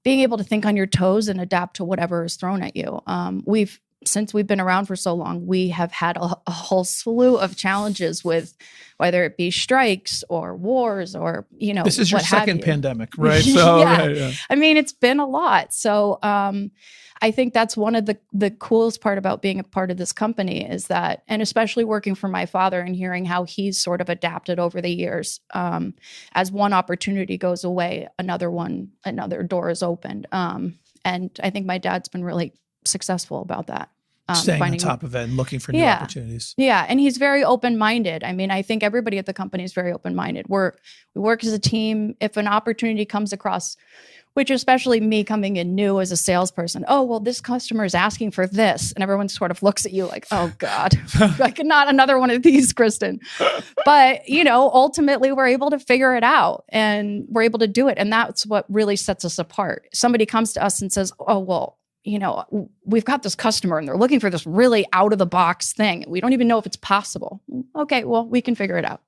being able to think on your toes and adapt to whatever is thrown at you. Since we've been around for so long, we have had a whole slew of challenges with whether it be strikes or wars or, this is your second pandemic, right? So, yeah. Right, yeah. I mean, it's been a lot. So I think that's one of the coolest part about being a part of this company is that, and especially working for my father and hearing how he's sort of adapted over the years. As one opportunity goes away, another door is opened. And I think my dad's been really successful about that. Staying on top of it and looking for new opportunities. Yeah. And he's very open-minded. I mean, I think everybody at the company is very open-minded. We work as a team. If an opportunity comes across, which especially me coming in new as a salesperson, oh, well, this customer is asking for this. And everyone sort of looks at you like, oh God, like not another one of these, Kristen. But, ultimately we're able to figure it out and we're able to do it. And that's what really sets us apart. Somebody comes to us and says, oh, well, we've got this customer and they're looking for this really out of the box thing. We don't even know if it's possible. Okay, well, we can figure it out.